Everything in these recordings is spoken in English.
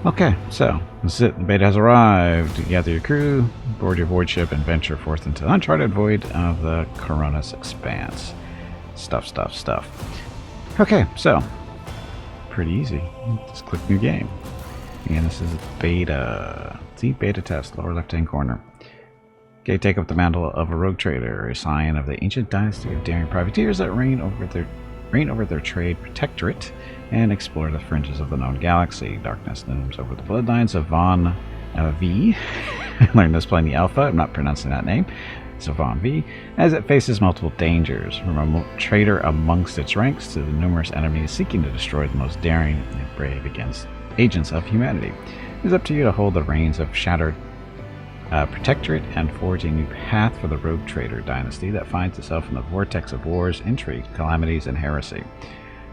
Okay, so this is it. The beta has arrived. Gather your crew, board your void ship, and venture forth into the uncharted void of the Corona's expanse. Stuff. Okay, so pretty easy. Just click new game. And this is beta. See, beta test, lower left-hand corner. Okay, take up the mantle of a rogue trader, a scion of the ancient dynasty of daring privateers that reign over their trade protectorate and explore the fringes of the known galaxy. Darkness looms over the bloodlines of Von V. I learned this playing the alpha. I'm not pronouncing that name. So Von V, as it faces multiple dangers, from a traitor amongst its ranks to the numerous enemies seeking to destroy the most daring and brave against agents of humanity. It is up to you to hold the reins of shattered protectorate and forge a new path for the rogue trader dynasty that finds itself in the vortex of wars, intrigue, calamities, and heresy.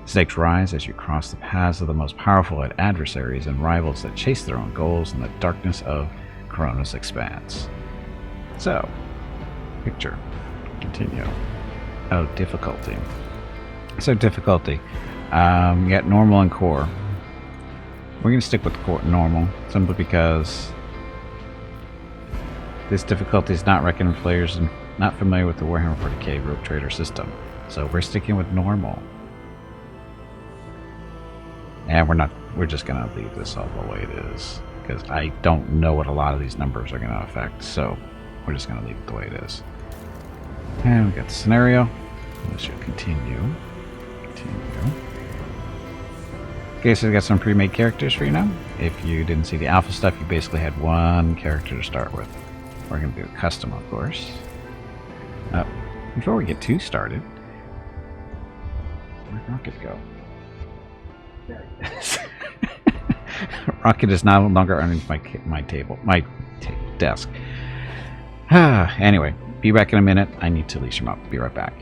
Stakes rise as you cross the paths of the most powerful adversaries and rivals that chase their own goals in the darkness of Corona's expanse. So, picture, continue. Oh, difficulty. So difficulty, you got normal and core. We're going to stick with core, normal, simply because this difficulty is not reckoned for players not familiar with the Warhammer 40k rogue trader system. So we're sticking with normal. And we're just going to leave this all the way it is, because I don't know what a lot of these numbers are going to affect, so we're just going to leave it the way it is. And we got the scenario. This should continue. Okay, so we got some pre-made characters for you now. If you didn't see the alpha stuff, you basically had one character to start with. We're going to do a custom, of course. Before we get too started, where'd Rocket go? There he is. Rocket is no longer underneath my desk. Anyway, be back in a minute. I need to leash him up. Be right back.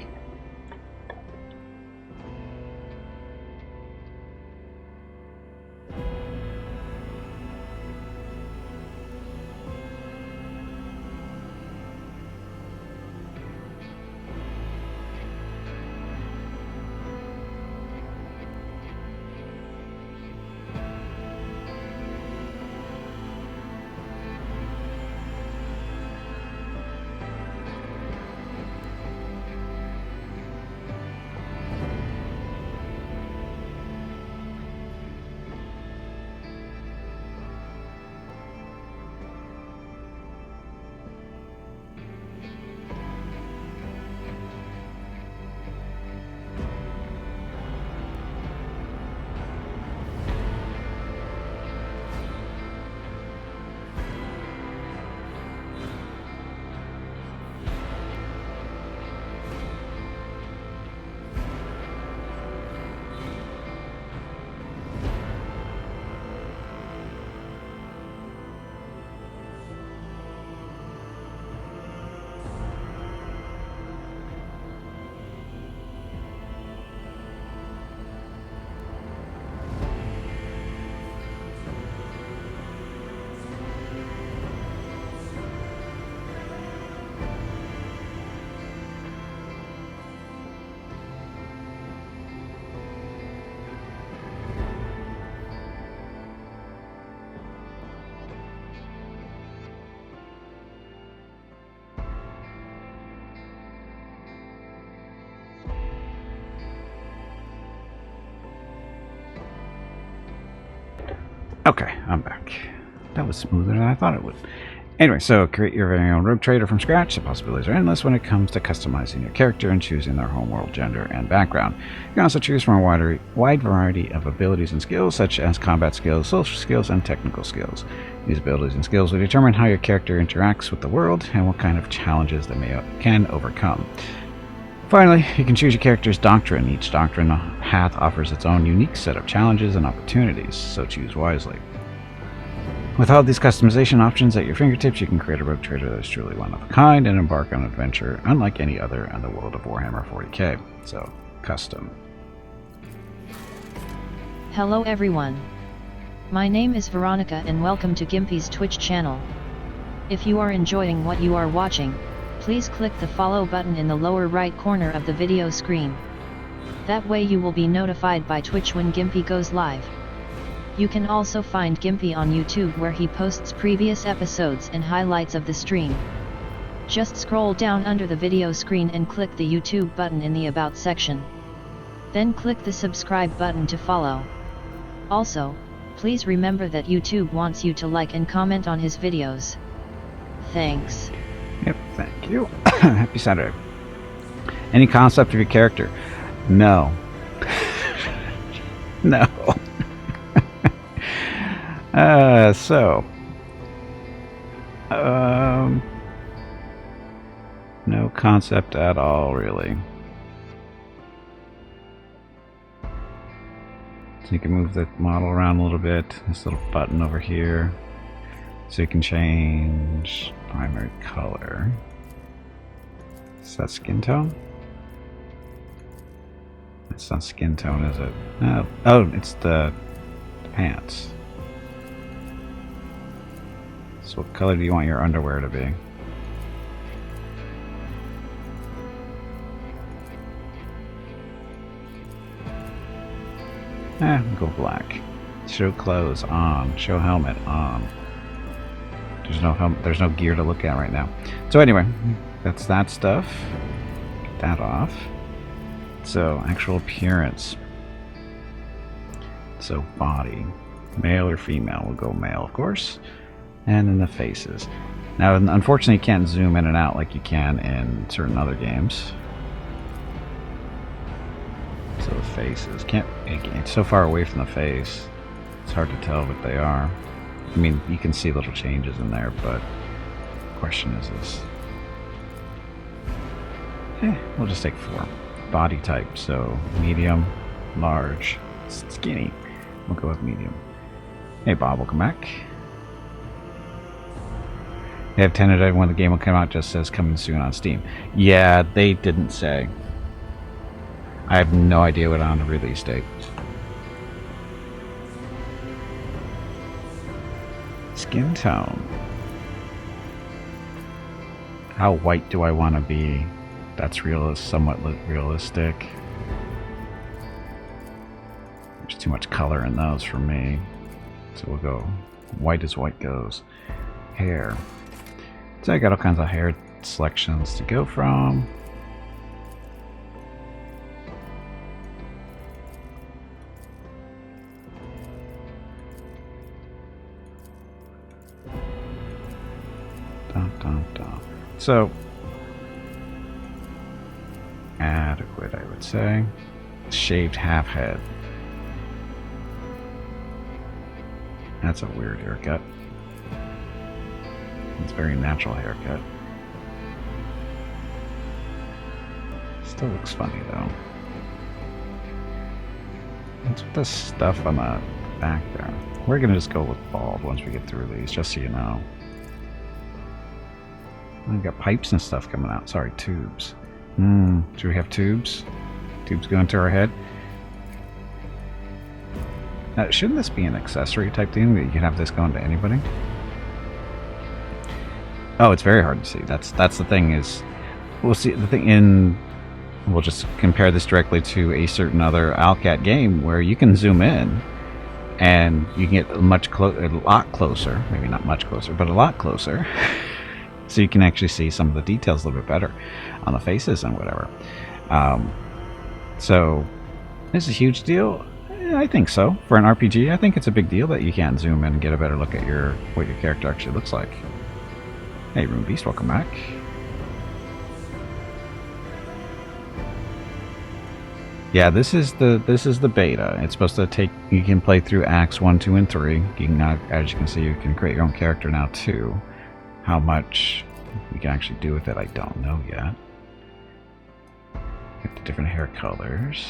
Okay, I'm back. That was smoother than I thought it would. Anyway, so create your very own rogue trader from scratch. The possibilities are endless when it comes to customizing your character and choosing their homeworld, gender, and background. You can also choose from a wide variety of abilities and skills, such as combat skills, social skills, and technical skills. These abilities and skills will determine how your character interacts with the world and what kind of challenges they can overcome. Finally, you can choose your character's doctrine. Each doctrine path offers its own unique set of challenges and opportunities, so choose wisely. With all these customization options at your fingertips, you can create a rogue trader that is truly one of a kind and embark on an adventure unlike any other in the world of Warhammer 40k. So, custom. Hello everyone. My name is Veronica and welcome to Gimpy's Twitch channel. If you are enjoying what you are watching, please click the follow button in the lower right corner of the video screen. That way you will be notified by Twitch when Gimpy goes live. You can also find Gimpy on YouTube, where he posts previous episodes and highlights of the stream. Just scroll down under the video screen and click the YouTube button in the About section. Then click the subscribe button to follow. Also, please remember that YouTube wants you to like and comment on his videos. Thanks. Yep, thank you. Happy Saturday. Any concept of your character? No. No. No concept at all, really. So you can move the model around a little bit. This little button over here. So you can change primary color. Is that skin tone? It's not skin tone, is it? Oh, it's the pants. So what color do you want your underwear to be? Go black. Show clothes on. Show helmet on. There's no helmet. There's no gear to look at right now. So anyway, that's that stuff. Get that off. So actual appearance. So body, male or female? We'll go male, of course. And then the faces. Now, unfortunately, you can't zoom in and out like you can in certain other games. So the faces it's so far away from the face, it's hard to tell what they are. I mean, you can see little changes in there, but the question is this. We'll just take 4. Body type, so medium, large, skinny. We'll go with medium. Hey, Bob, welcome back. They have tentative when the game will come out, just says coming soon on Steam. Yeah, they didn't say. I have no idea what on the release date. Skin tone. How white do I want to be? That's somewhat realistic. There's too much color in those for me. So we'll go white as white goes. Hair. So I got all kinds of hair selections to go from. So adequate, I would say. Shaved half head. That's a weird haircut. It's a very natural haircut. Still looks funny though. What's with this stuff on the back there? We're gonna just go with bald once we get through these, just so you know. We've got pipes and stuff coming out. Sorry, tubes. Should we have tubes? Tubes going to our head? Shouldn't this be an accessory type thing that you can have this going to anybody? Oh, it's very hard to see. That's the thing is, we'll see the thing in. We'll just compare this directly to a certain other Alcat game where you can zoom in, and you can get a lot closer. Maybe not much closer, but a lot closer. So you can actually see some of the details a little bit better on the faces and whatever. So, this is a huge deal? I think so. For an RPG, I think it's a big deal that you can zoom in and get a better look at what your character actually looks like. Hey, Rune Beast, welcome back. Yeah, this is the beta. It's supposed to take. You can play through Acts 1, 2, and 3. You can now, as you can see, you can create your own character now too. How much we can actually do with it, I don't know yet. Get the different hair colors.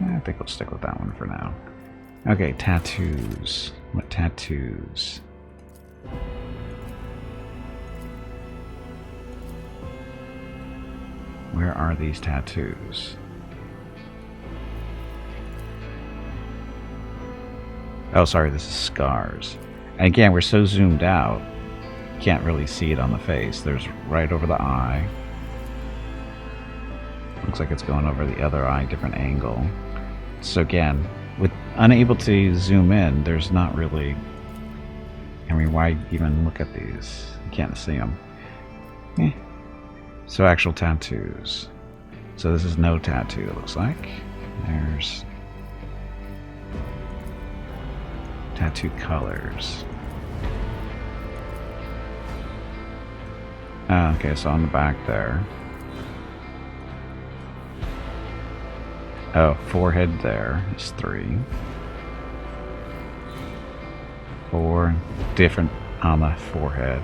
I think we'll stick with that one for now. Okay, tattoos. What tattoos? Where are these tattoos? Oh, sorry, this is scars. And again, we're so zoomed out, can't really see it on the face. There's right over the eye. Looks like it's going over the other eye, different angle. So again, with unable to zoom in, there's not really... I mean, why even look at these? You can't see them. So actual tattoos. So this is no tattoo, it looks like. There's tattoo colors. Okay, so on the back there. Oh, forehead there is 3. 4 different on the forehead.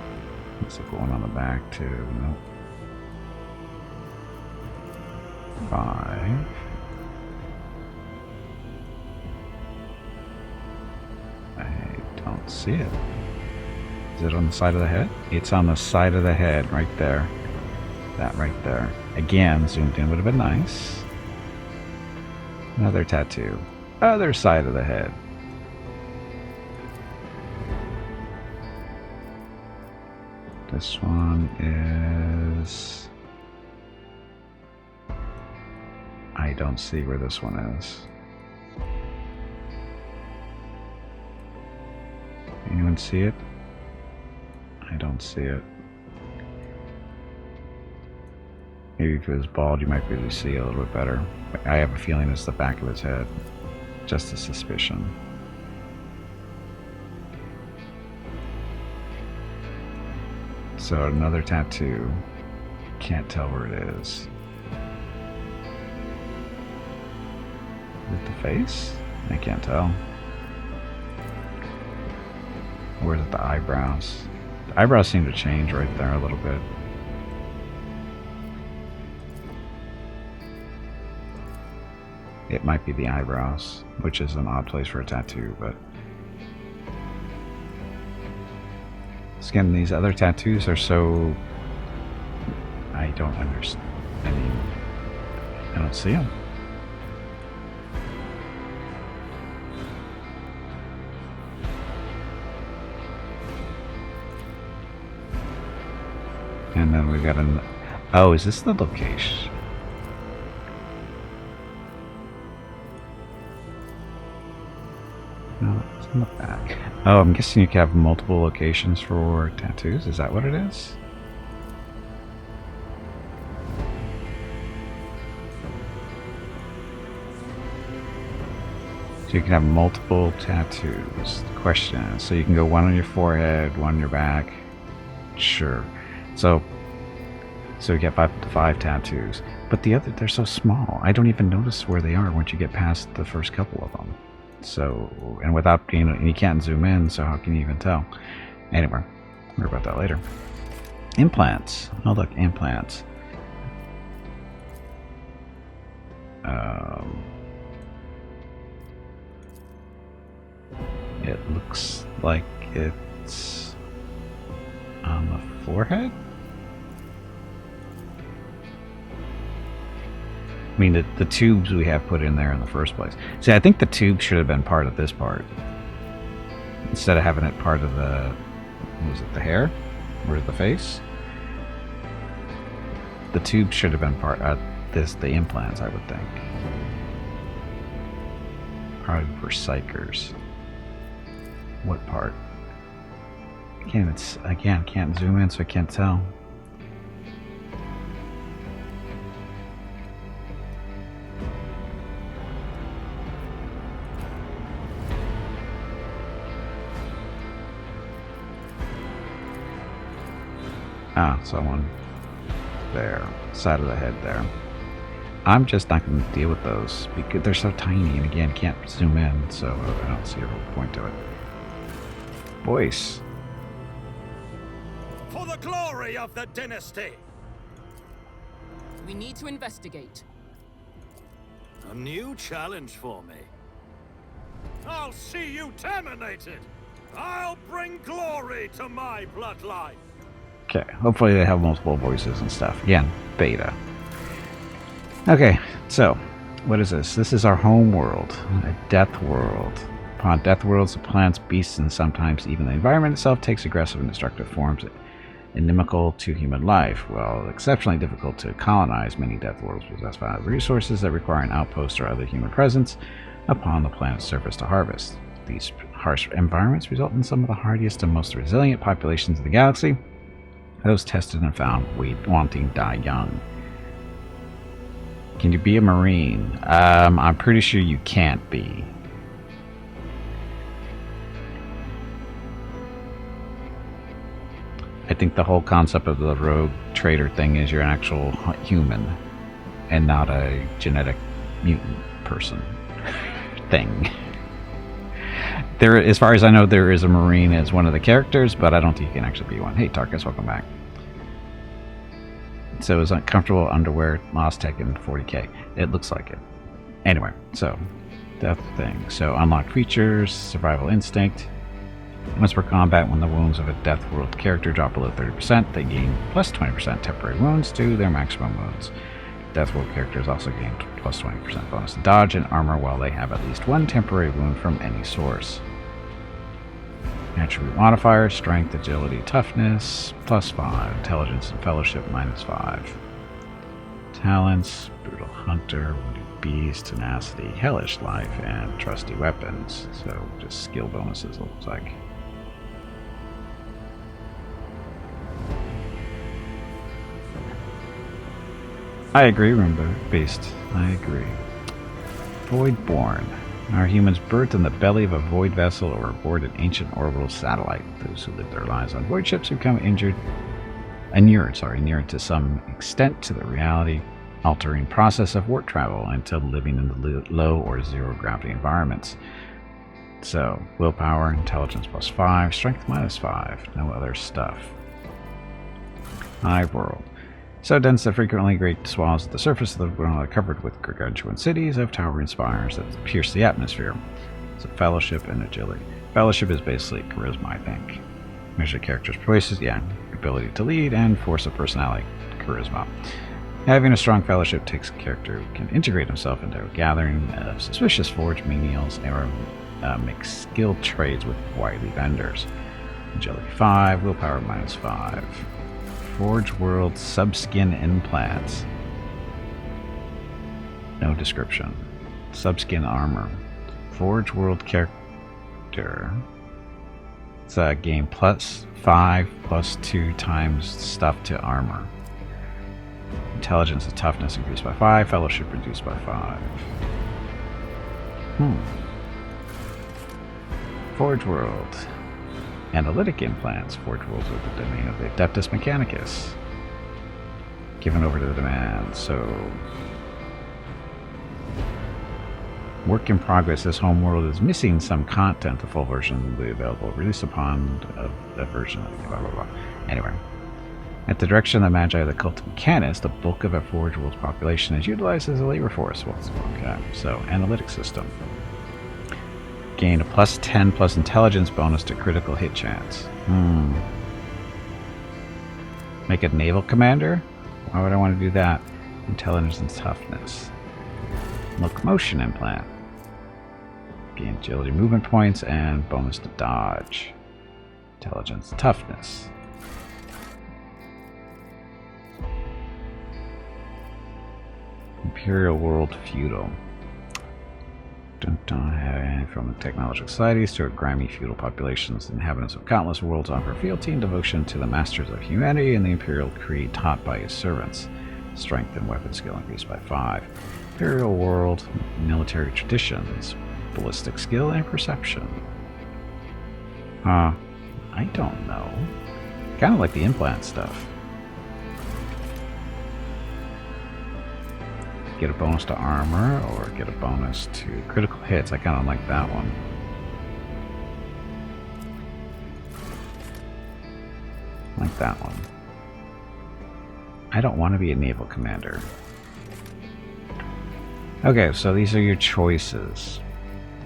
Looks like one on the back too. Nope. 5. I don't see it. Is it on the side of the head? It's on the side of the head, right there. That right there. Again, zoomed in would have been nice. Another tattoo. Other side of the head. This one is... I don't see where this one is. Anyone see it? I don't see it. Maybe if it was bald, you might be able to see it a little bit better. But I have a feeling it's the back of his head. Just a suspicion. So another tattoo. Can't tell where it is. Is it the face? I can't tell. Or is it the eyebrows? The eyebrows seem to change right there a little bit. It might be the eyebrows, which is an odd place for a tattoo, but... Again, these other tattoos are so... I don't understand. I mean, I don't see them. And then we got an... Oh, is this the location? No, it's in the back. Oh, I'm guessing you can have multiple locations for tattoos. Is that what it is? So you can have multiple tattoos. The question is, so you can go one on your forehead, one on your back. Sure. So you get 5 tattoos. But the other, they're so small. I don't even notice where they are once you get past the first couple of them. So, and without being, you can't zoom in, so how can you even tell? Anyway, worry about that later. Implants. Oh look, implants. It looks like it's on the forehead? I mean, the tubes we have put in there in the first place. See, I think the tube should have been part of this part. Instead of having it part of the... What was it, the hair? Or the face? The tube should have been part of the implants, I would think. Probably for psychers. What part? Again, can't zoom in, so I can't tell. Ah, someone there, side of the head there. I'm just not going to deal with those because they're so tiny, and again, can't zoom in, so I don't see a real point to it. Voice. For the glory of the dynasty! We need to investigate. A new challenge for me. I'll see you terminated! I'll bring glory to my bloodline! Okay, hopefully they have multiple voices and stuff. Again, beta. Okay, so, what is this? This is our home world, a death world. Upon death worlds, the plants, beasts, and sometimes even the environment itself takes aggressive and destructive forms. Inimical to human life. While exceptionally difficult to colonize, many death worlds possess valuable resources that require an outpost or other human presence upon the planet's surface to harvest. These harsh environments result in some of the hardiest and most resilient populations of the galaxy. Those tested and found wanting die young. Can you be a Marine? I'm pretty sure you can't be. I think the whole concept of the rogue trader thing is you're an actual human and not a genetic mutant person thing. There, as far as I know, there is a Marine as one of the characters, but I don't think you can actually be one. Hey, Tarkus, welcome back. So is uncomfortable underwear lost tech in 40k? It looks like it. Anyway, so death thing. So unlocked features, survival instinct. Once per combat, when the wounds of a Death World character drop below 30%, they gain plus 20% temporary wounds to their maximum wounds. Death World characters also gain plus 20% bonus to dodge and armor while they have at least one temporary wound from any source. Attribute modifiers: strength, agility, toughness, plus 5, intelligence and fellowship, minus 5. Talents: brutal hunter, wounded beast, tenacity, hellish life, and trusty weapons. So just skill bonuses, it looks like. I agree, Roomba-based. I agree. Voidborn. Are humans birthed in the belly of a void vessel or aboard an ancient orbital satellite? Those who live their lives on void ships become inured to some extent to the reality-altering process of warp travel until living in the low or zero-gravity environments. So, willpower, intelligence plus 5, strength minus 5, no other stuff. Hive world. So dense that frequently great swaths of the surface of the world are covered with gargantuan cities of towering spires that pierce the atmosphere. So fellowship and agility. Fellowship is basically charisma, I think. Measure character's choices, yeah. Ability to lead and force of personality, charisma. Having a strong fellowship takes a character who can integrate himself into a gathering of suspicious forge menials or make skilled trades with wily vendors. Agility 5, willpower minus 5. Forge World subskin implants. No description. Subskin armor. Forge World character. It's a game plus 5 plus 2 times stuff to armor. Intelligence and toughness increased by 5. Fellowship reduced by 5. Forge World. Analytic implants. Forge Worlds are the domain of the Adeptus Mechanicus. Given over to the demand. So, work in progress. This home world is missing some content. The full version will be available. Release upon a version of blah blah blah. Anyway, at the direction of the Magi of the Cult of Mechanus, the bulk of a Forge World's population is utilized as a labor force. Well, okay. So, analytic system. Gain a plus 10 plus intelligence bonus to critical hit chance. Make a naval commander? Why would I want to do that? Intelligence and toughness. Locomotion implant. Gain agility movement points and bonus to dodge. Intelligence, toughness. Imperial World Feudal. From the technological societies to grimy feudal populations, the inhabitants of countless worlds offer fealty and devotion to the masters of humanity and the imperial creed taught by his servants. Strength and weapon skill increased by 5. Imperial world military traditions, ballistic skill and perception. I don't know. Kind of like the implant stuff. Get a bonus to armor, or get a bonus to critical hits. I kind of like that one. Like that one. I don't want to be a naval commander. Okay, so these are your choices.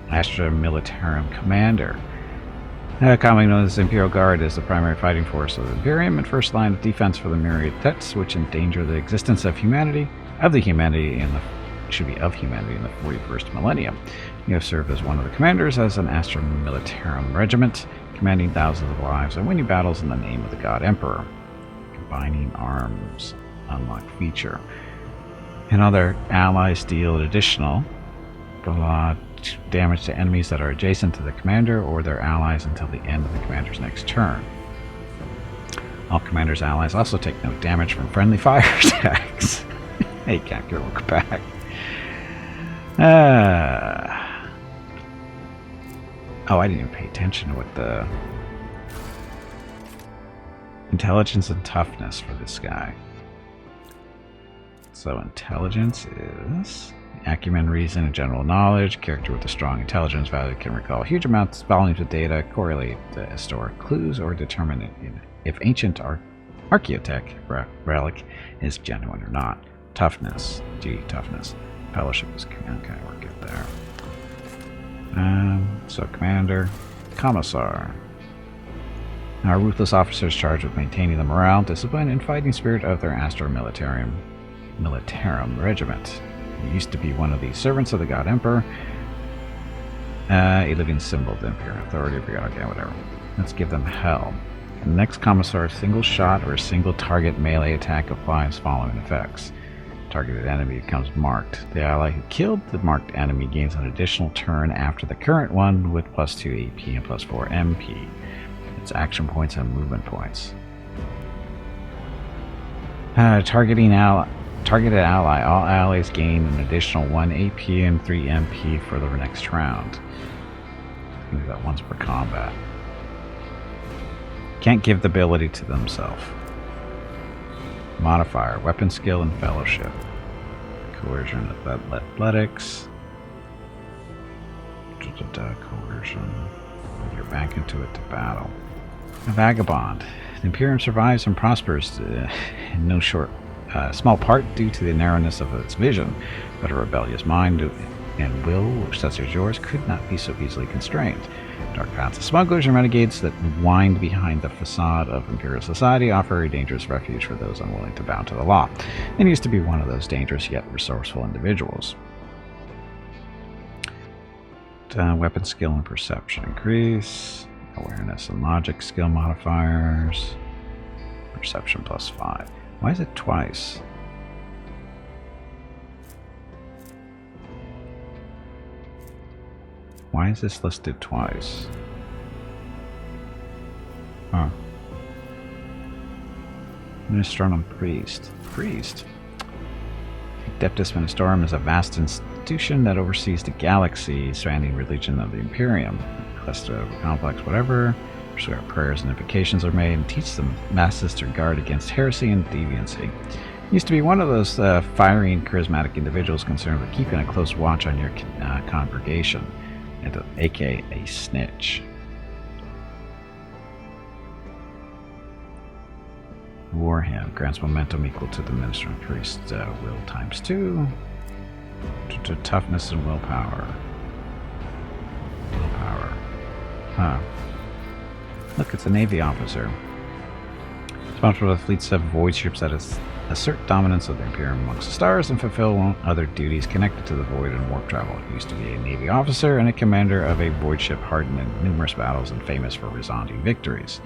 Astra Militarum Commander. Commonly known as Imperial Guard, is the primary fighting force of the Imperium and first line of defense for the myriad threats which endanger the existence of humanity. Of humanity in the 41st millennium. You have served as one of the commanders as an Astra Militarum regiment, commanding thousands of lives and winning battles in the name of the God Emperor. Binding Arms unlock feature. And other allies deal additional damage to enemies that are adjacent to the commander or their allies until the end of the commander's next turn. All commander's allies also take no damage from friendly fire attacks. Hey, Captain, welcome back. Oh, I didn't even pay attention to what the intelligence and toughness for this guy. So intelligence is acumen, reason, and general knowledge. Character with a strong intelligence value can recall huge volumes of data, correlate the historic clues, or determine if ancient archaeotech relic is genuine or not. Toughness, toughness. Fellowship is okay. We're good there. So commander, commissar. Our ruthless officers charged with maintaining the morale, discipline, and fighting spirit of their Astra Militarum regiment. He used to be one of the servants of the God Emperor, a living symbol of the Imperial authority. Okay, whatever. Let's give them hell. The next commissar, single shot or single target melee attack applies following effects. Targeted enemy becomes marked. The ally who killed the marked enemy gains an additional turn after the current one with +2 AP and +4 MP. It's action points and movement points. Targeted ally. All allies gain an additional 1 AP and 3 MP for the next round. I do that once per combat. Can't give the ability to themselves. Modifier, weapon skill, and fellowship. Coercion, athletics. Coercion. You're back into it to battle. A vagabond. The Imperium survives and prospers in no small part due to the narrowness of its vision, but a rebellious mind and will, such as yours, could not be so easily constrained. Dark paths of smugglers and renegades that wind behind the facade of Imperial society offer a dangerous refuge for those unwilling to bow to the law, and used to be one of those dangerous yet resourceful individuals. Weapon skill and perception increase. Awareness and logic skill modifiers. Perception +5. Why is it twice? Why is this listed twice? Huh. Ministrorum Priest. Adeptus Ministorum is a vast institution that oversees the galaxy, spanning religion of the Imperium. Cluster of complex whatever, where prayers and invocations are made, and teach the masses to guard against heresy and deviancy. Used to be one of those fiery and charismatic individuals concerned with keeping a close watch on your congregation, and aka a snitch. Warhammer grants momentum equal to the Minister and Priest will ×2 to toughness and willpower. Huh. Look, it's a Navy officer. Responsible for fleets of void ships that assert dominance of the Imperium amongst the stars and fulfill other duties connected to the void and warp travel. He used to be a Navy officer and a commander of a void ship hardened in numerous battles and famous for resounding victories.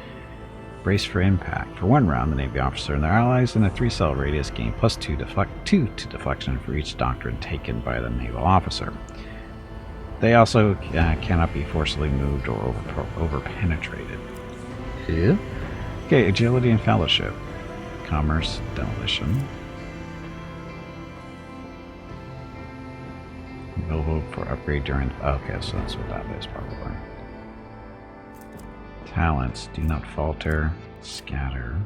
Brace for impact. For 1 round, the Navy officer and their allies in a 3-cell radius gain +2 to deflection for each doctrine taken by the naval officer. They also cannot be forcibly moved or over-penetrated. Yeah. Okay, agility and fellowship. Commerce, demolition. No vote for upgrade during... Okay, so that's what that is, probably. Talents, do not falter, scatter,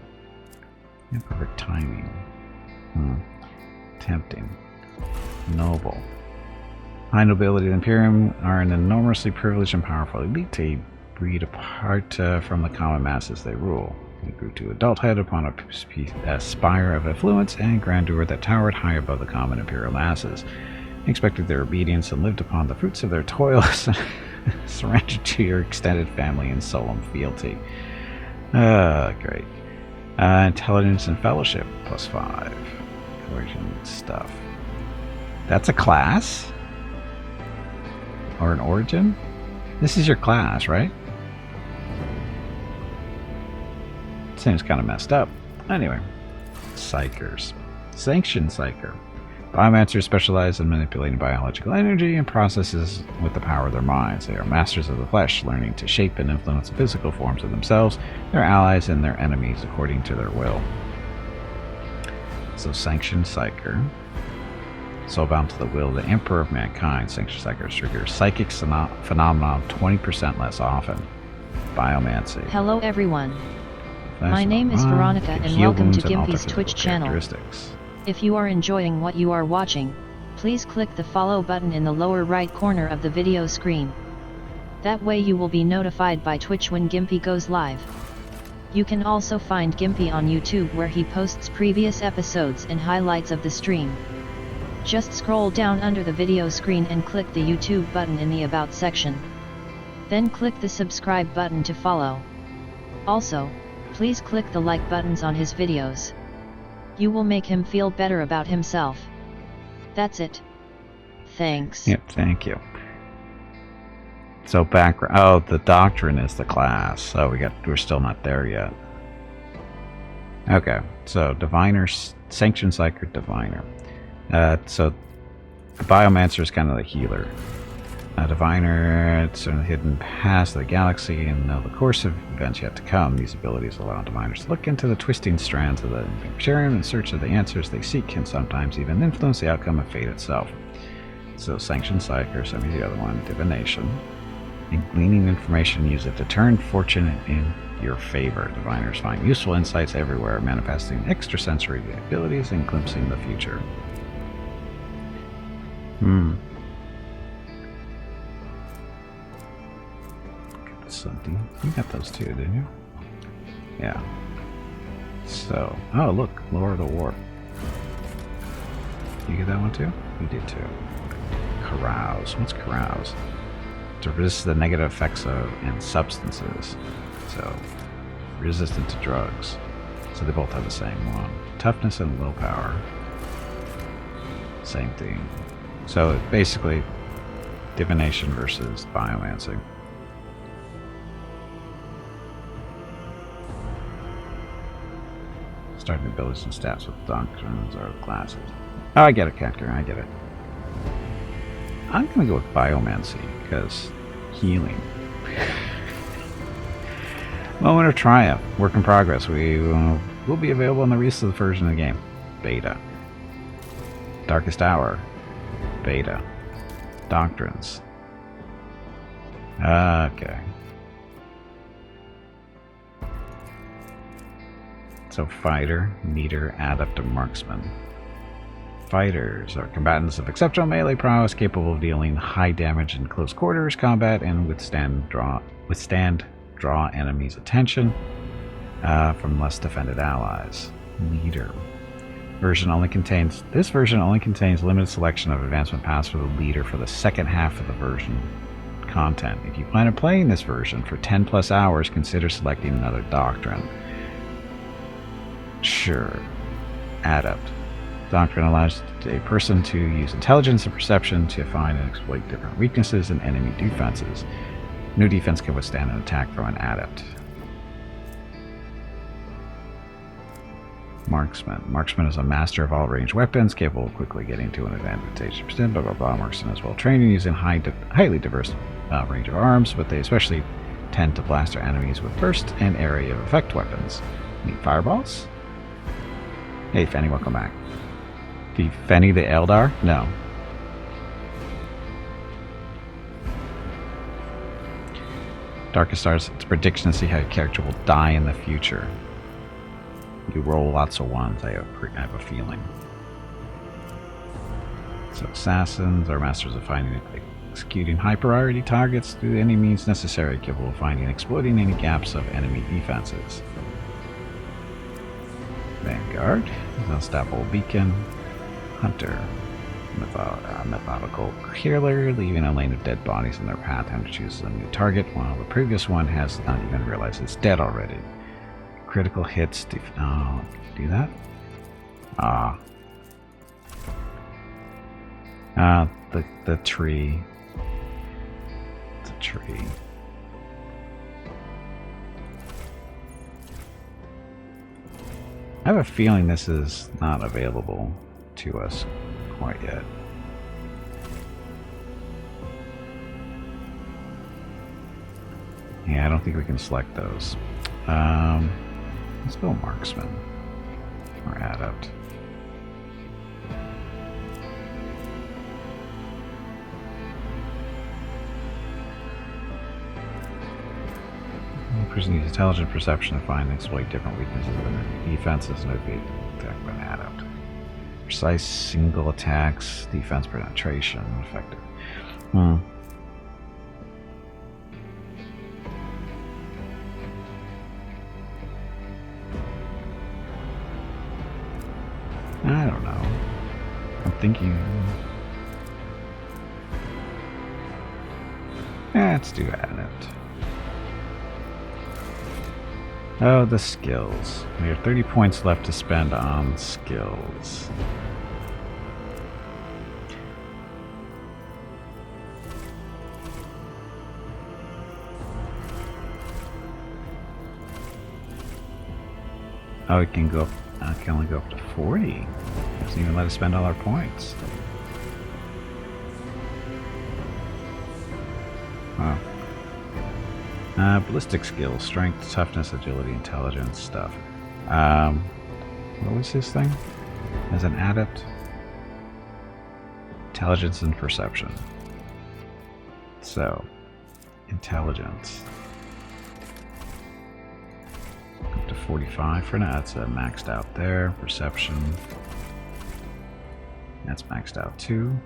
and perfect timing. Tempting. Noble. High nobility of the Imperium are an enormously privileged and powerful elite. They breed apart from the common masses they rule. They grew to adulthood upon a spire of affluence and grandeur that towered high above the common Imperial masses. They expected their obedience and lived upon the fruits of their toils, surrendered to your extended family in solemn fealty. Great. Intelligence and fellowship +5. Coercion stuff. That's a class? Or an origin? This is your class, right? Seems kind of messed up. Anyway, Psychers. Sanctioned Psycher. Biomancers specialize in manipulating biological energy and processes with the power of their minds. They are masters of the flesh, learning to shape and influence the physical forms of themselves, their allies, and their enemies according to their will. So, Sanctioned Psycher. Soulbound to the will of the Emperor of Mankind, Sanctioned Psychers trigger psychic phenomena 20% less often. Biomancy. Hello everyone. My name is Veronica and welcome to Gimpy's Twitch channel. If you are enjoying what you are watching, please click the follow button in the lower right corner of the video screen. That way you will be notified by Twitch when Gimpy goes live. You can also find Gimpy on YouTube where he posts previous episodes and highlights of the stream. Just scroll down under the video screen and click the YouTube button in the About section. Then click the subscribe button to follow. Also, please click the like buttons on his videos. You will make him feel better about himself. That's it. Thanks. Yep, thank you. So background. Oh, the doctrine is the class. So we're still not there yet. Okay, so diviner, sanctioned psyker, diviner. So the biomancer is kind of the healer. A diviner, it's a hidden past of the galaxy and know the course of events yet to come. These abilities allow diviners to look into the twisting strands of the Imperium in search of the answers they seek, and sometimes even influence the outcome of fate itself. So, Sanctioned Psyker, so here's the other one, Divination. And gleaning information, use it to turn fortune in your favor. Diviners find useful insights everywhere, manifesting extrasensory abilities and glimpsing the future. Something. You got those too, didn't you? Yeah. So, oh look, Lore of the Warp. You get that one too? You did too. Carouse. What's carouse? To resist the negative effects of and substances. So, resistant to drugs. So they both have the same one. Toughness and willpower. Same thing. So basically, divination versus biomancy. Starting abilities and stats with doctrines or classes. Oh, I get it, Catker. I get it. I'm gonna go with biomancy because healing. Moment of triumph. Work in progress. We will be available in the recent version of the game. Beta. Darkest Hour. Beta. Doctrines. Okay. So fighter, meter, adept, and marksman. Fighters are combatants of exceptional melee prowess, capable of dealing high damage in close quarters combat and withstand draw enemies' attention from less defended allies. Leader. This version only contains limited selection of advancement paths for the leader for the second half of the version content. If you plan on playing this version for 10 plus hours, consider selecting another doctrine. Sure. Adept. Doctrine allows a person to use intelligence and perception to find and exploit different weaknesses in enemy defenses. No defense can withstand an attack from an adept. Marksman. Marksman is a master of all ranged weapons, capable of quickly getting to an advantageous position. Blah blah blah. Marksman is well trained in using highly diverse range of arms, but they especially tend to blast their enemies with burst and area of effect weapons. Need fireballs? Hey Fenny, welcome back. Fenny the Eldar? No. Darkest Stars, it's a prediction to see how your character will die in the future. You roll lots of ones, I have a feeling. So assassins are masters of finding and executing high priority targets through any means necessary, capable of finding and exploiting any gaps of enemy defenses. Vanguard, Unstoppable Beacon, Hunter, Methodical Healer, leaving a lane of dead bodies in their path. Hunter chooses a new target, while the previous one has not even realized it's dead already. Critical hits, do that? The tree. The tree. I have a feeling this is not available to us quite yet. Yeah, I don't think we can select those. Let's go marksman or adept. The person needs intelligent perception to find and exploit different weaknesses within defenses and evade attack by an adept. Precise single attacks, defense penetration, effective. I don't know. I'm thinking. Let's do adept. Oh, the skills. We have 30 points left to spend on skills. Oh, it can go up. I can only go up to 40. Doesn't even let us spend all our points. Wow. Ballistic skills, strength, toughness, agility, intelligence, stuff. What was this thing? As an adept? Intelligence and perception. So, intelligence. Up to 45 for now, that's maxed out there. Perception. That's maxed out too.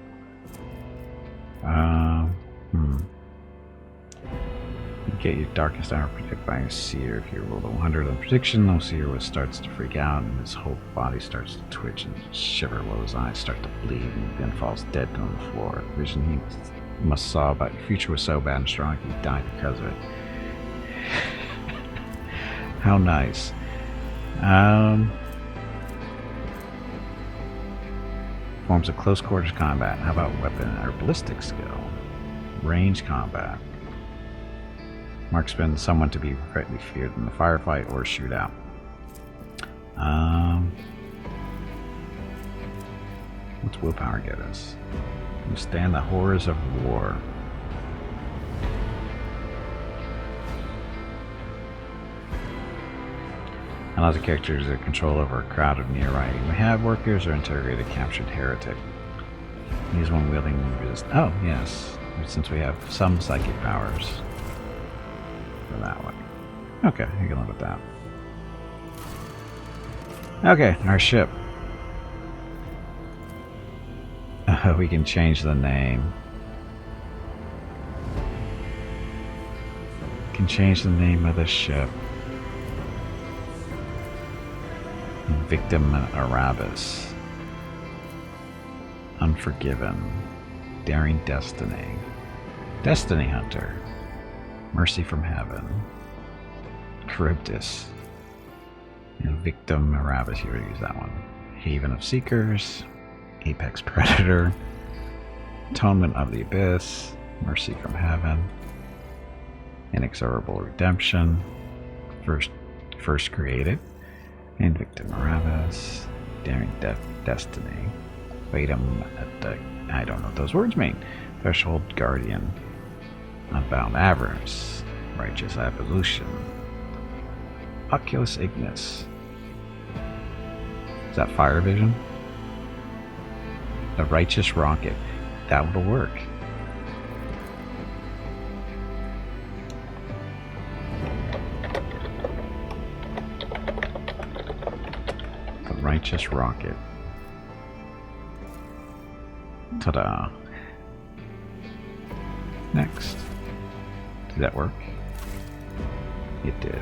You get your darkest hour predicted by a seer. If you roll a 100 on prediction, the seer starts to freak out and his whole body starts to twitch and shiver while his eyes start to bleed and then falls dead on the floor. The vision he must saw about your future was so bad and strong he died because of it. How nice. Forms of close quarters combat. How about weapon or ballistic skill? Range combat. Marksman, someone to be greatly feared in the firefight or shootout. What's willpower get us? Withstand the horrors of war. Allows the characters to control over a crowd of nearby Mahab workers or interrogate a captured heretic. Use one wielding resist. Oh, yes. Since we have some psychic powers. For that one. Okay, you can live with that. Okay, our ship. We can change the name. Can change the name of the ship. Victim Arabis. Unforgiven. Daring Destiny. Destiny Hunter. Mercy from Heaven. Charybdis. And Victim Arabis, you already used that one. Haven of Seekers. Apex Predator. Atonement of the Abyss. Mercy from Heaven. Inexorable Redemption. First Created. And Victim Arabis. Daring Destiny. Vatum at the... I don't know what those words mean. Threshold Guardian. Unbound Avarice. Righteous Absolution. Oculus Ignis. Is that Fire Vision? The Righteous Rocket. That will work. The Righteous Rocket. Ta-da. Next. Did that work? It did.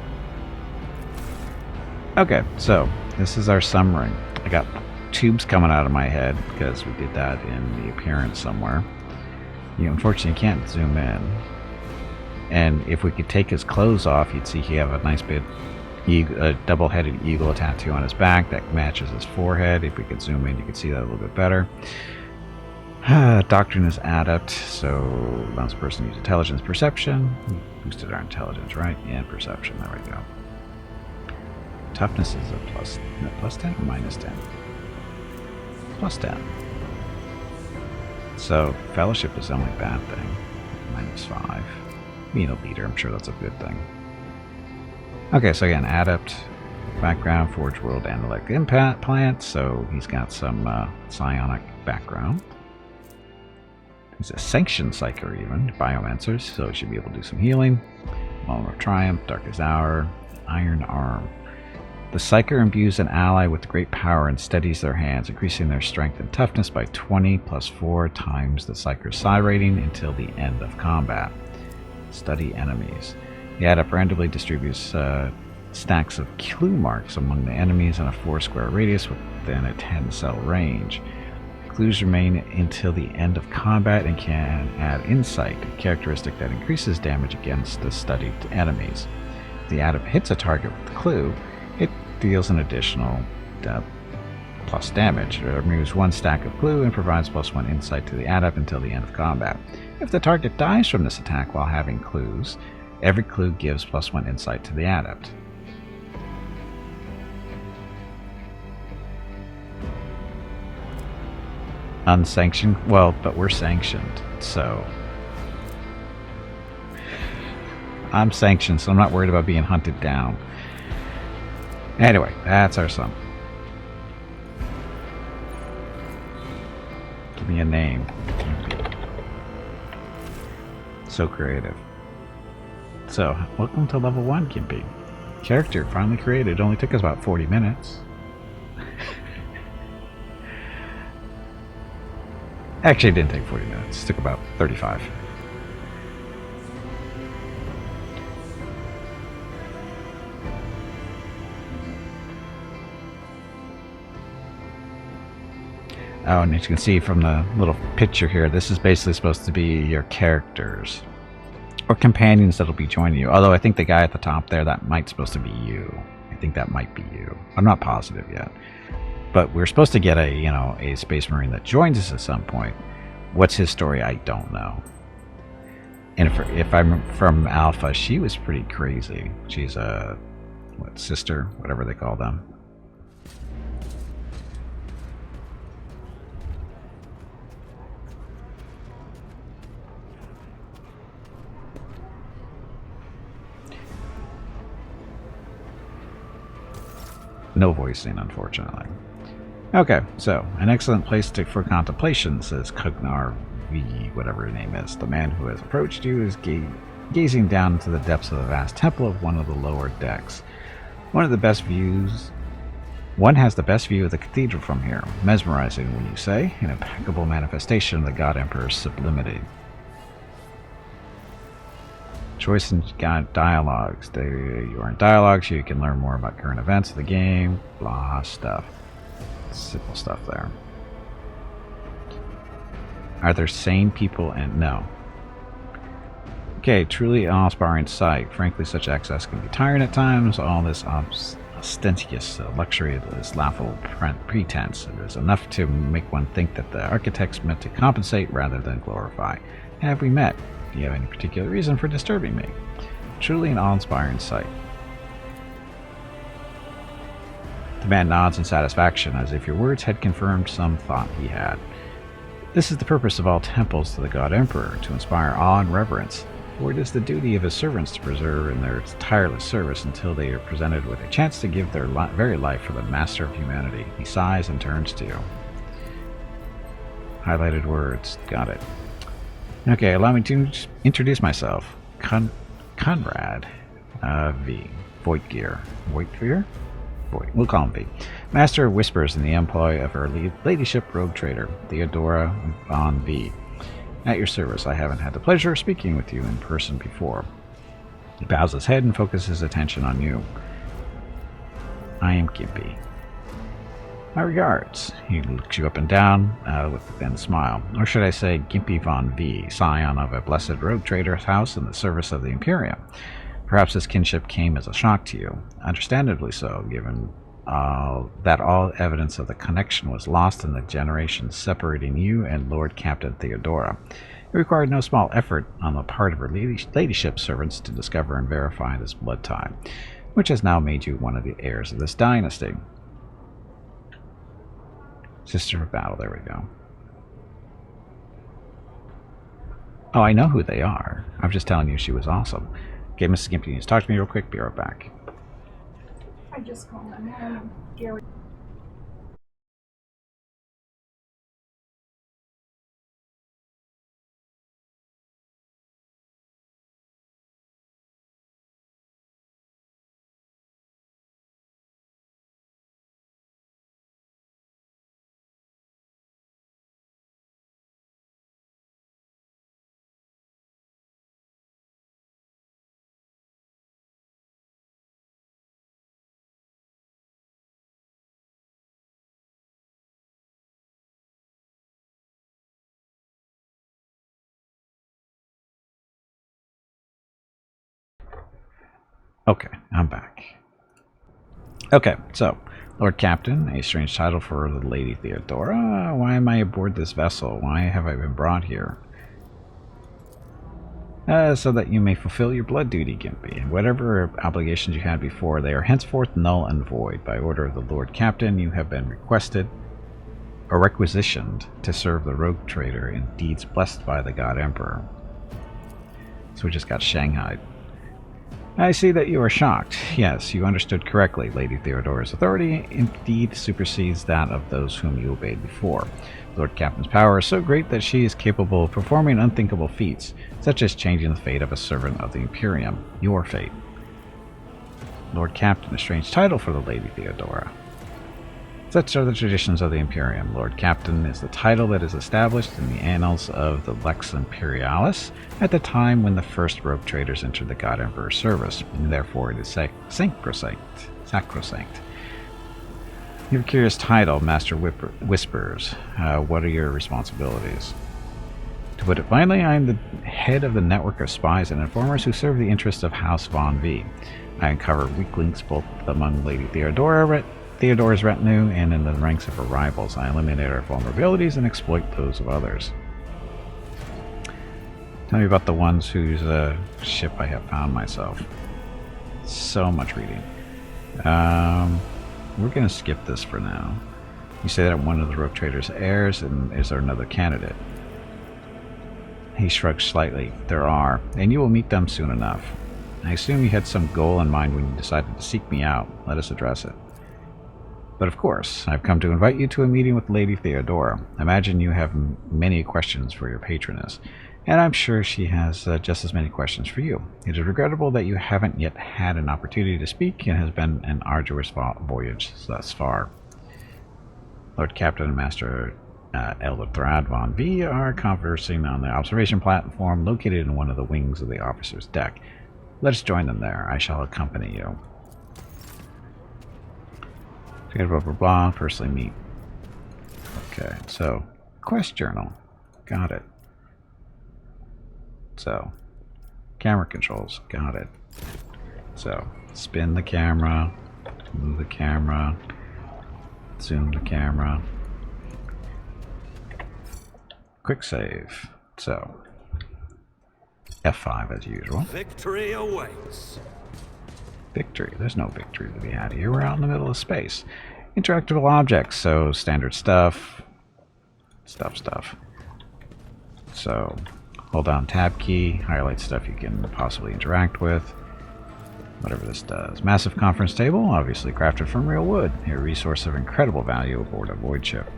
Okay, so this is our summary. I got tubes coming out of my head because we did that in the appearance somewhere. You unfortunately can't zoom in. And if we could take his clothes off, you'd see he have a nice bit a double-headed eagle tattoo on his back that matches his forehead. If we could zoom in, you could see that a little bit better. Doctrine is adept, so allows the person to use intelligence perception. We boosted our intelligence, right? And perception, there we go. Toughness is a plus 10 or minus 10? Plus 10. So, fellowship is the only bad thing. Minus 5. Being a leader, I'm sure that's a good thing. Okay, so again, adept, background, Forge World Analytic Implant, so he's got some psionic background. He's a sanctioned psyker even, biomancer, so he should be able to do some healing. Moment of Triumph, Darkest Hour, Iron Arm. The Psyker imbues an ally with great power and steadies their hands, increasing their strength and toughness by 20 plus 4 times the Psyker's psi rating until the end of combat. Study enemies. The adept randomly distributes stacks of clue marks among the enemies in a 4 square radius within a 10 cell range. Clues remain until the end of combat and can add insight, a characteristic that increases damage against the studied enemies. If the adept hits a target with the clue, it deals an additional plus damage. It removes 1 stack of clue and provides plus 1 insight to the adept until the end of combat. If the target dies from this attack while having clues, every clue gives plus 1 insight to the adept. Unsanctioned? Well, but we're sanctioned, so... I'm sanctioned, so I'm not worried about being hunted down. Anyway, that's our sum. Give me a name. So creative. So, welcome to level 1, Gimpy. Character finally created. It only took us about 40 minutes. Actually, it didn't take 40 minutes. It took about 35. Oh, and as you can see from the little picture here, this is basically supposed to be your characters. Or companions that'll be joining you. Although I think the guy at the top there, that might supposed to be you. I think that might be you. I'm not positive yet. But we're supposed to get a Space Marine that joins us at some point. What's his story? I don't know. And if I'm from Alpha, she was pretty crazy. She's a sister, whatever they call them. No voicing, unfortunately. Okay, so, an excellent place for contemplation, says Kugnar V, whatever her name is. The man who has approached you is gazing down into the depths of the vast temple of one of the lower decks. One has the best view of the cathedral from here. Mesmerizing, when you say, an impeccable manifestation of the God Emperor's sublimity. Choice in dialogues. You are in dialogue, so you can learn more about current events of the game. Blah stuff. Simple stuff there. Are there sane people? And no. Okay, truly awe-inspiring sight. Frankly, such access can be tiring at times. All this ostentatious luxury is laughable pretense. It is enough to make one think that the architects meant to compensate rather than glorify. Have we met? Do you have any particular reason for disturbing me? Truly an awe-inspiring sight. The man nods in satisfaction, as if your words had confirmed some thought he had. This is the purpose of all temples to the God Emperor, to inspire awe and reverence, for it is the duty of his servants to preserve in their tireless service until they are presented with a chance to give their very life for the master of humanity. He sighs and turns to you. Highlighted words. Got it. Okay, allow me to introduce myself. Conrad V. Voigtgear. Voigtgear? We'll call him V. Master of Whispers in the employ of her ladyship rogue trader, Theodora von V. At your service, I haven't had the pleasure of speaking with you in person before. He bows his head and focuses his attention on you. I am Gimpy. My regards. He looks you up and down with a thin smile. Or should I say Gimpy von V, scion of a blessed rogue trader's house in the service of the Imperium. Perhaps this kinship came as a shock to you. Understandably so, given that all evidence of the connection was lost in the generations separating you and Lord Captain Theodora. It required no small effort on the part of her ladyship servants to discover and verify this blood tie. which has now made you one of the heirs of this dynasty. Sister of Battle, there we go. Oh, I know who they are. I'm just telling you she was awesome. Okay, Mrs. Gimpy, you need to talk to me real quick. Be right back. I just called my mom, Gary. Okay, I'm back. Okay, so, Lord Captain, a strange title for the Lady Theodora. Why am I aboard this vessel? Why have I been brought here? So that you may fulfill your blood duty, Gimpy. Whatever obligations you had before, they are henceforth null and void. By order of the Lord Captain, you have been requisitioned to serve the rogue trader in deeds blessed by the God Emperor. So we just got shanghaied. I see that you are shocked. Yes, you understood correctly. Lady Theodora's authority indeed supersedes that of those whom you obeyed before. Lord Captain's power is so great that she is capable of performing unthinkable feats, such as changing the fate of a servant of the Imperium. Your fate. Lord Captain, a strange title for the Lady Theodora. Such are the traditions of the Imperium. Lord Captain is the title that is established in the annals of the Lex Imperialis at the time when the first rogue traders entered the God Emperor's service, and therefore it is sacrosanct. You have a curious title, Master Whispers. What are your responsibilities? To put it finally, I am the head of the network of spies and informers who serve the interests of House Von V. I uncover weak links both among Lady Theodora's retinue and in the ranks of her rivals. I eliminate our vulnerabilities and exploit those of others. Tell me about the ones whose ship I have found myself. So much reading. We're going to skip this for now. You say that one of the rogue trader's heirs, and is there another candidate? He shrugs slightly. There are, and you will meet them soon enough. I assume you had some goal in mind when you decided to seek me out. Let us address it. But of course, I've come to invite you to a meeting with Lady Theodora. I imagine you have many questions for your patroness, and I'm sure she has just as many questions for you. It is regrettable that you haven't yet had an opportunity to speak, and it has been an arduous voyage thus far. Lord Captain and Master Elder Thrad Von V are conversing on the observation platform located in one of the wings of the officer's deck. Let us join them there. I shall accompany you. Blah, blah, blah, blah. Personally meet. Okay, so quest journal. Got it. So, camera controls. Got it. So, spin the camera, move the camera, zoom the camera. Quick save. So, F5 as usual. Victory awaits. Victory. There's no victory to be had here. We're out in the middle of space. Interactable objects. So standard stuff. Stuff. So hold down tab key. Highlight stuff you can possibly interact with. Whatever this does. Massive conference table. Obviously crafted from real wood. A resource of incredible value aboard a void ship.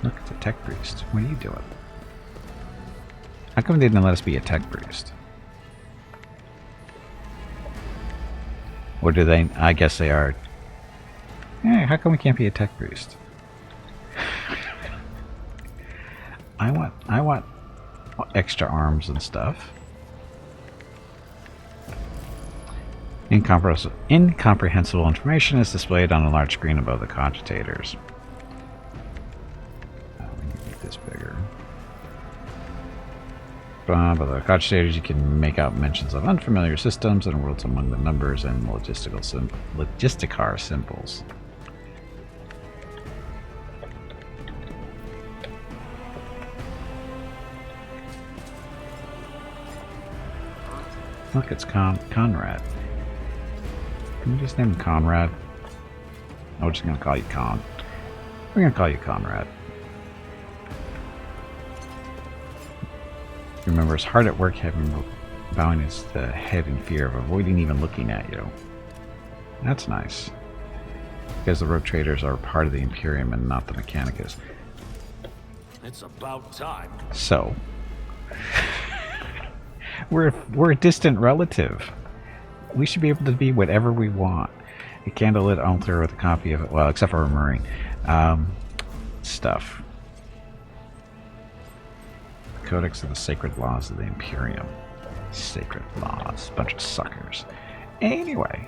Look, it's a tech priest. What are you doing? How come they didn't let us be a tech priest? Or do they? I guess they are. Yeah, how come we can't be a tech priest? I want extra arms and stuff. Incomprehensible information is displayed on a large screen above the cogitators. We need to make this bigger. But the cogitators, you can make out mentions of unfamiliar systems and worlds among the numbers and logisticar symbols. Look, it's Conrad. Can we just name him Conrad? No, we're just gonna call you Con. We're gonna call you Conrad. Remember, it's hard at work having bowing his head in fear of avoiding even looking at you. That's nice. Because the rogue traders are part of the Imperium and not the Mechanicus. It's about time. So, we're a distant relative. We should be able to be whatever we want. A candlelit altar with a copy of it. Well, except for a Marine. Stuff. The Codex of the Sacred Laws of the Imperium. Sacred Laws. Bunch of suckers. Anyway.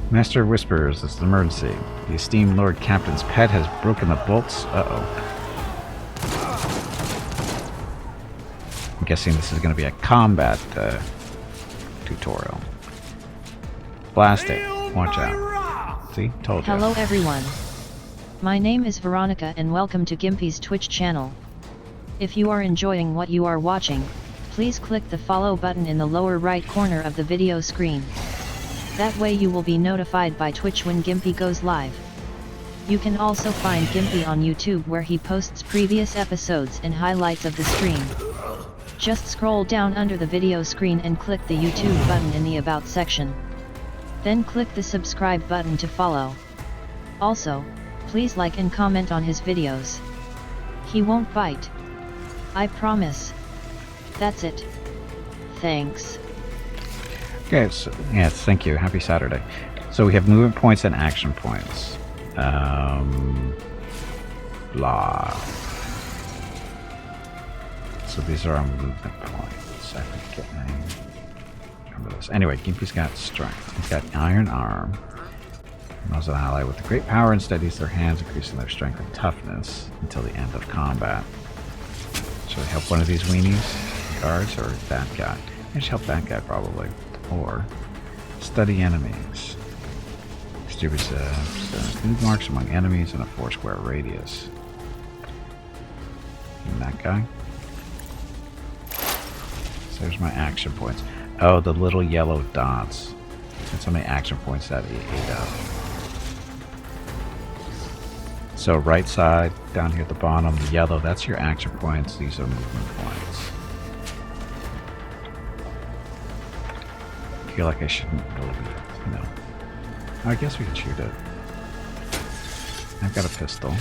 Master Whispers, it's an emergency. The esteemed Lord Captain's pet has broken the bolts. Uh-oh. I'm guessing this is going to be a combat tutorial. Blast it. Watch out. See? Told you. Hello everyone. My name is Veronica and welcome to Gimpy's Twitch channel. If you are enjoying what you are watching, please click the follow button in the lower right corner of the video screen. That way you will be notified by Twitch when Gimpy goes live. You can also find Gimpy on YouTube where he posts previous episodes and highlights of the stream. Just scroll down under the video screen and click the YouTube button in the About section. Then click the subscribe button to follow. Also, please like and comment on his videos. He won't bite. I promise. That's it. Thanks. Okay, so, yes, thank you. Happy Saturday. So we have movement points and action points. Blah. So these are our movement points. I forget my name. Remember this. Anyway, Gimpy's got strength. He's got iron arm. Most of the ally with great power and steadies their hands, increasing their strength and toughness until the end of combat. Should I help one of these weenies? Guards or that guy? I should help that guy probably. Or study enemies. Distributes food marks among enemies in a 4-square radius. And that guy. So there's my action points. Oh, the little yellow dots. That's how many action points that he ate up. So right side, down here at the bottom, the yellow, that's your action points. These are movement points. I feel like I shouldn't really be, you know. I guess we can shoot it. I've got a pistol.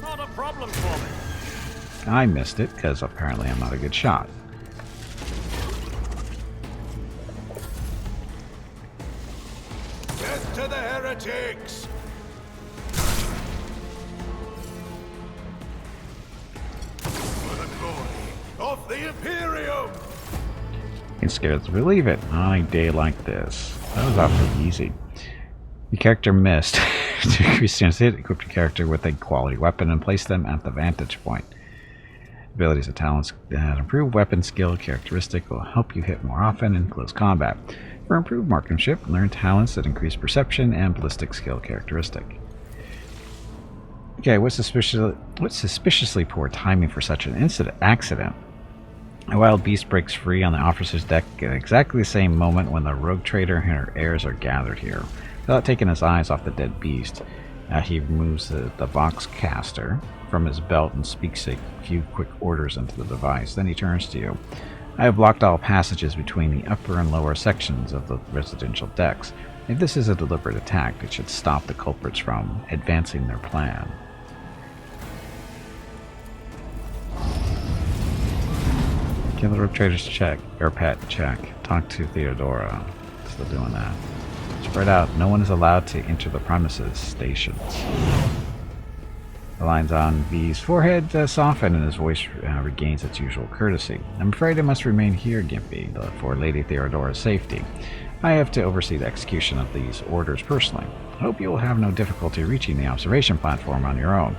Not a problem for me. I missed it, because apparently I'm not a good shot. Death to the heretics! For the glory of the Imperium! You're scared to believe it on a day like this. That was awfully easy. Your character missed. To increase chance hit, equip your character with a quality weapon and place them at the vantage point. Abilities and talents that improve weapon skill characteristic will help you hit more often in close combat. For improved marksmanship, learn talents that increase perception and ballistic skill characteristic. Okay, what's suspiciously poor timing for such an accident? A wild beast breaks free on the officer's deck at exactly the same moment when the rogue trader and her heirs are gathered here. Without taking his eyes off the dead beast, he removes the Vox caster from his belt and speaks a few quick orders into the device. Then he turns to you. I have blocked all passages between the upper and lower sections of the residential decks. If this is a deliberate attack, it should stop the culprits from advancing their plan. Kill the rogue traders, check. Air pet, check. Talk to Theodora. Still doing that. Spread out. No one is allowed to enter the premises. Stations. The lines on V's forehead soften and his voice regains its usual courtesy. I'm afraid I must remain here, Gimpy, for Lady Theodora's safety. I have to oversee the execution of these orders personally. I hope you will have no difficulty reaching the observation platform on your own.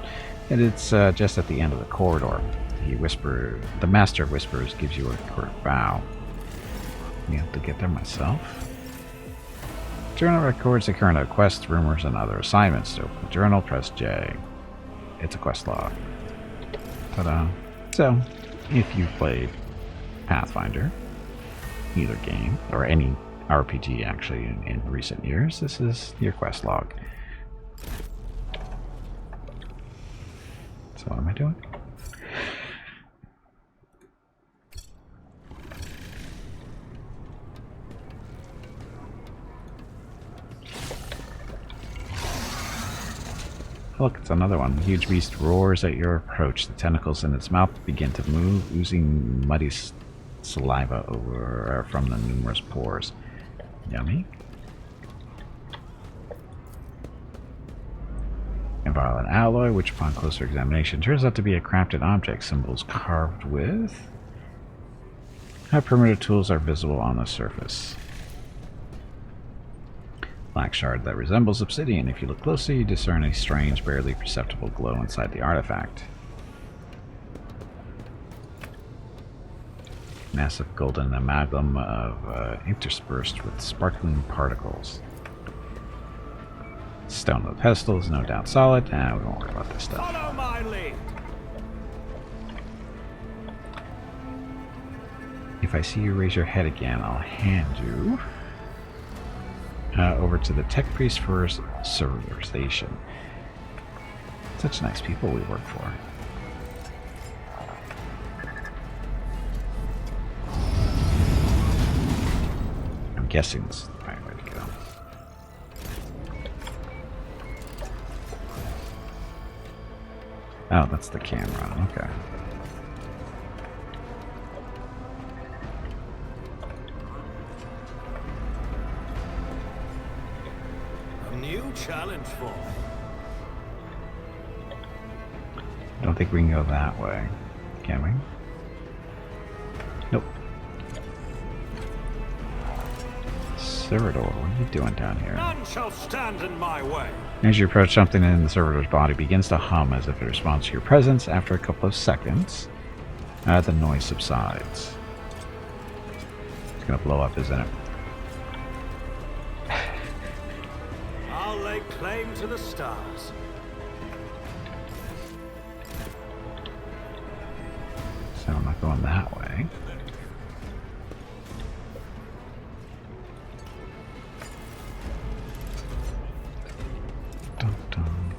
It's just at the end of the corridor. The Master of Whispers gives you a curt bow. You have to get there myself? Journal records the current quests, rumors, and other assignments. To open the journal, press J. it's a quest log. But so if you've played Pathfinder, either game or any RPG actually in recent years, this is your quest log. So what am I doing? Look, it's another one. The huge beast roars at your approach. The tentacles in its mouth begin to move, oozing muddy saliva over from the numerous pores. Yummy. A violet alloy, which upon closer examination turns out to be a crafted object. Symbols carved with. How primitive tools are visible on the surface. Black shard that resembles obsidian. If you look closely, you discern a strange, barely perceptible glow inside the artifact. Massive golden amalgam of interspersed with sparkling particles. Stone with pedestal is no doubt solid. We won't worry about this stuff. Follow my lead. If I see you raise your head again, I'll hand you over to the tech priest for civilization. Such nice people we work for. I'm guessing this is the right way to go. Oh, that's the camera. Okay. New challenge for me. I don't think we can go that way. Can we? Nope. Servitor, what are you doing down here? None shall stand in my way. As you approach, something in the servitor's body begins to hum as if it responds to your presence. After a couple of seconds, the noise subsides. It's gonna blow up, isn't it? I'll lay claim to the stars. So I'm not going that way. Dun, dun.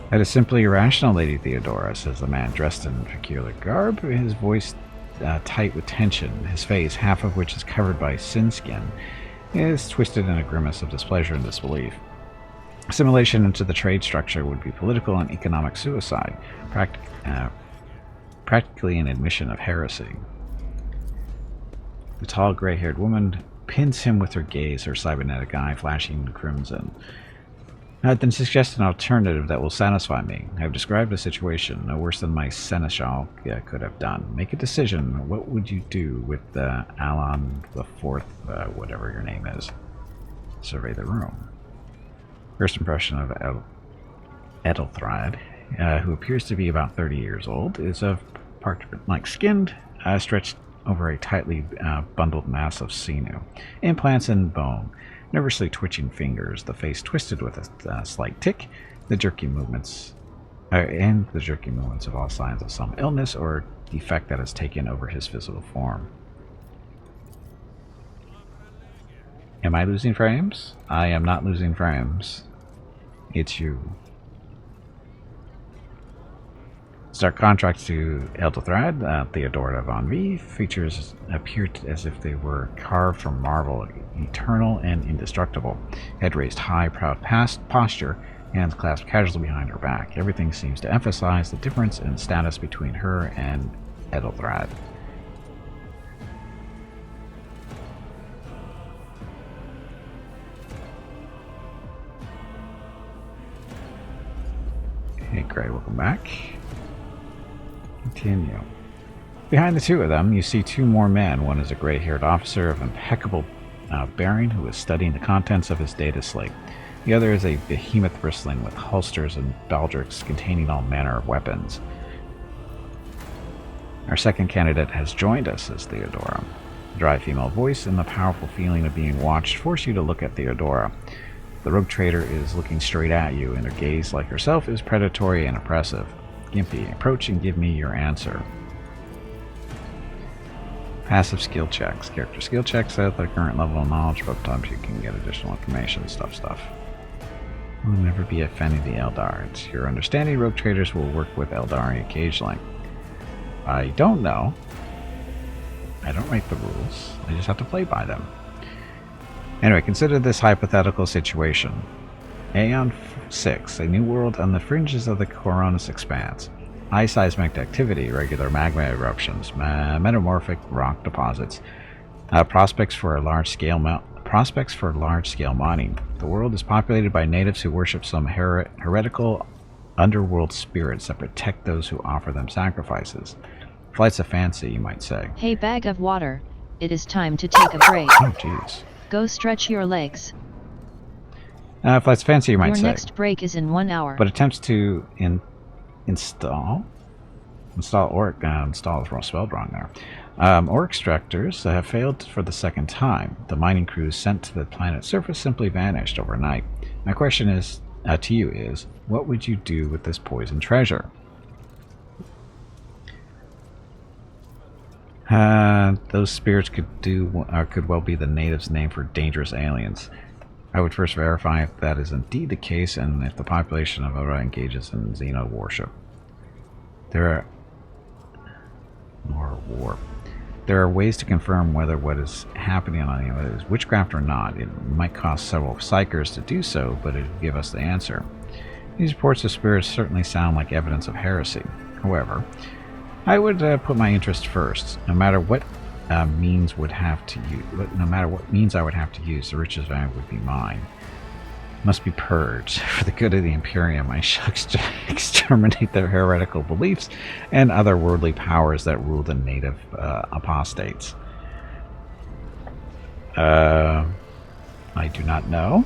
That is simply irrational, Lady Theodora, says the man dressed in peculiar garb, his voice tight with tension. His face, half of which is covered by sin skin, is twisted in a grimace of displeasure and disbelief. Assimilation into the trade structure would be political and economic suicide, practically an admission of heresy. The tall, gray-haired woman pins him with her gaze, her cybernetic eye flashing crimson. I've then suggested an alternative that will satisfy me. I've described a situation no worse than my seneschal could have done. Make a decision. What would you do with Alan the Fourth, whatever your name is? Survey the room. First impression of Edelthrad, who appears to be about 30 years old, is of parchment-like skinned, stretched over a tightly bundled mass of sinew, implants and bone. Nervously twitching fingers, the face twisted with a slight tic, the jerky movements of all signs of some illness or defect that has taken over his physical form. Am I losing frames? I am not losing frames. It's you. Stark contrast to Edelthrad, Theodora von V. Features appeared as if they were carved from marble, eternal and indestructible. Head raised high, proud posture, hands clasped casually behind her back. Everything seems to emphasize the difference in status between her and Edelthrad. Hey, Gray, welcome back. Continue. Behind the two of them, you see two more men. One is a gray-haired officer of impeccable bearing who is studying the contents of his data slate. The other is a behemoth bristling with holsters and baldricks containing all manner of weapons. Our second candidate has joined us, says Theodora. The dry female voice and the powerful feeling of being watched force you to look at Theodora. The rogue trader is looking straight at you, and her gaze, like herself, is predatory and oppressive. Gimpy, approach and give me your answer. Passive skill checks. Character skill checks at the current level of knowledge, but sometimes you can get additional information, stuff. Will never be offending the Eldards. Your understanding, rogue traders will work with Eldari occasionally. I don't know. I don't write the rules. I just have to play by them. Anyway, consider this hypothetical situation. Aeon 6, a new world on the fringes of the Coronis expanse. High seismic activity, regular magma eruptions, metamorphic rock deposits, prospects for large-scale mining. The world is populated by natives who worship some heretical underworld spirits that protect those who offer them sacrifices. Flights of fancy, you might say. Hey, bag of water, it is time to take a break. Oh, jeez. Go stretch your legs. Flights of fancy, you might say. Your next break is in 1 hour. But attempts to install is spelled wrong there. Ore extractors have failed for the second time. The mining crews sent to the planet's surface simply vanished overnight. My question is to you is, what would you do with this poison treasure? Those spirits could well be the natives' name for dangerous aliens. I would first verify if that is indeed the case and if the population of Aura engages in Xeno worship. There are ways to confirm whether what is happening on the island is witchcraft or not. It might cost several psychers to do so, but it would give us the answer. These reports of spirits certainly sound like evidence of heresy. However, I would put my interest first. No matter what means I would have to use, the riches value would be mine. Must be purged. For the good of the Imperium, I shall exterminate their heretical beliefs and other worldly powers that rule the native apostates. I do not know.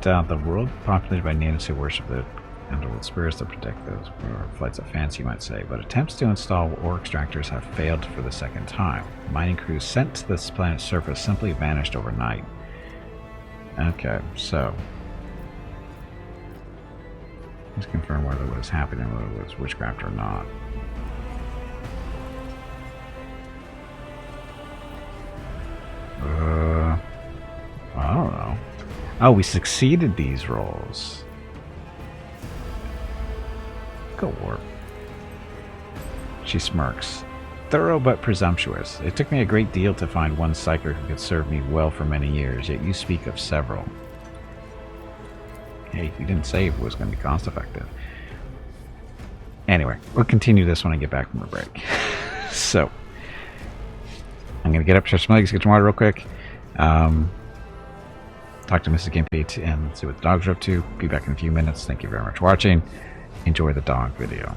The world populated by natives who worship the underworld spirits that protect those, or flights of fancy, you might say, but attempts to install ore extractors have failed for the second time. Mining crews sent to this planet's surface simply vanished overnight. Okay, so let's confirm whether what is happening, whether it was witchcraft or not. I don't know. Oh, we succeeded these rolls. Go warp. She smirks. Thorough but presumptuous. It took me a great deal to find one psyker who could serve me well for many years, yet you speak of several. Hey, you didn't say it was going to be cost effective. Anyway, we'll continue this when I get back from the break. So, I'm going to get up, stretch my legs, get some water real quick. Talk to Mrs. Gimpy and see what the dogs are up to. Be back in a few minutes. Thank you very much for watching. Enjoy the dog video.